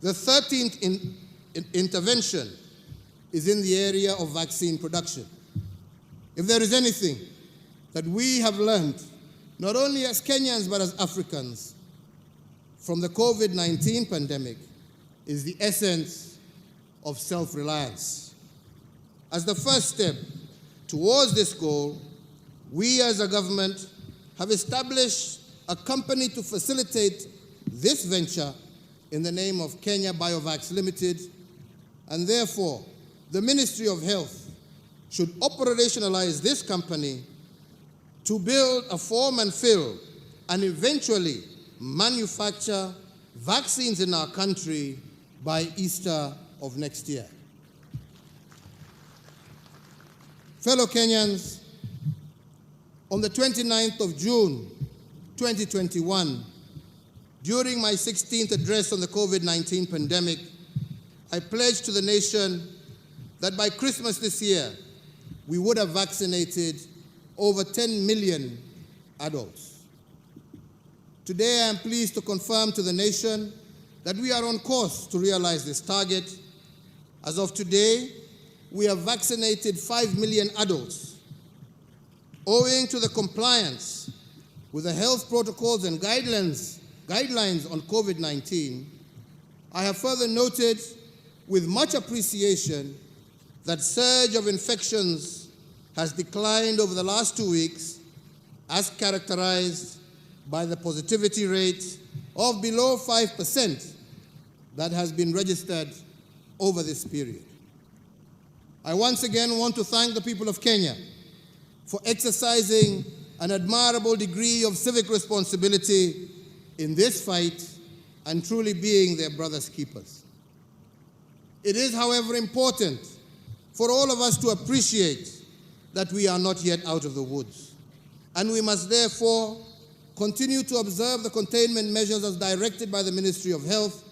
The 13th intervention is in the area of vaccine production. If there is anything that we have learned, not only as Kenyans but as Africans, from the COVID-19 pandemic, is the essence of self-reliance. As the first step towards this goal, we as a government have established a company to facilitate this venture in the name of Kenya Biovax Limited, and therefore the Ministry of Health should operationalize this company to build a form and fill and eventually manufacture vaccines in our country by Easter of next year. Fellow Kenyans, on the 29th of June, 2021, during my 16th address on the COVID-19 pandemic, I pledged to the nation that by Christmas this year, we would have vaccinated over 10 million adults. Today, I am pleased to confirm to the nation that we are on course to realize this target. As of today, we have vaccinated 5 million adults. Owing to the compliance with the health protocols and guidelines on COVID-19, I have further noted with much appreciation that surge of infections has declined over the last 2 weeks, as characterized by the positivity rate of below 5% that has been registered over this period. I once again want to thank the people of Kenya for exercising an admirable degree of civic responsibility in this fight and truly being their brother's keepers. It is, however, important for all of us to appreciate that we are not yet out of the woods, and we must therefore continue to observe the containment measures as directed by the Ministry of Health,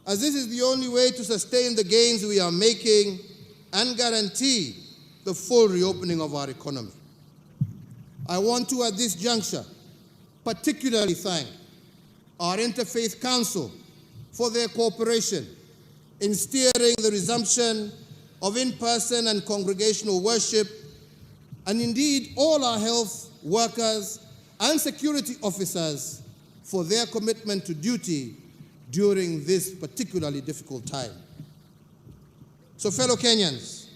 as this is the only way to sustain the gains we are making and guarantee the full reopening of our economy. I want to, at this juncture, particularly thank our Interfaith Council for their cooperation in steering the resumption of in-person and congregational worship, and indeed all our health workers and security officers for their commitment to duty during this particularly difficult time. So, fellow Kenyans,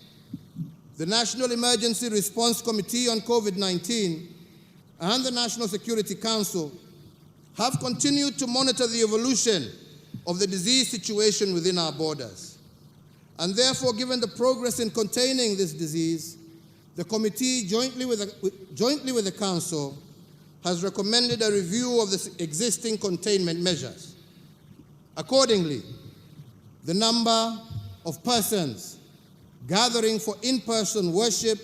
the National Emergency Response Committee on COVID-19 and the National Security Council have continued to monitor the evolution of the disease situation within our borders. And therefore, given the progress in containing this disease, the committee, jointly with the Council, has recommended a review of the existing containment measures. Accordingly, the number of persons gathering for in-person worship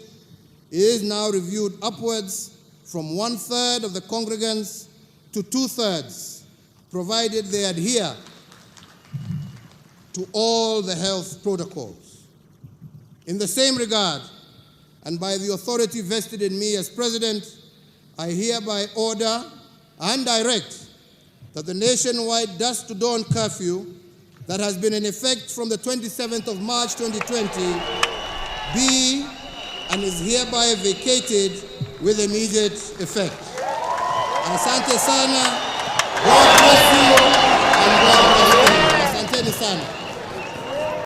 is now reviewed upwards from 1/3 of the congregants to 2/3, provided they adhere to all the health protocols. In the same regard, and by the authority vested in me as President, I hereby order and direct that the nationwide dusk to dawn curfew that has been in effect from the 27th of March 2020 be and is hereby vacated with immediate effect. Asante sana, God bless you, and God bless you. Asanteni sana.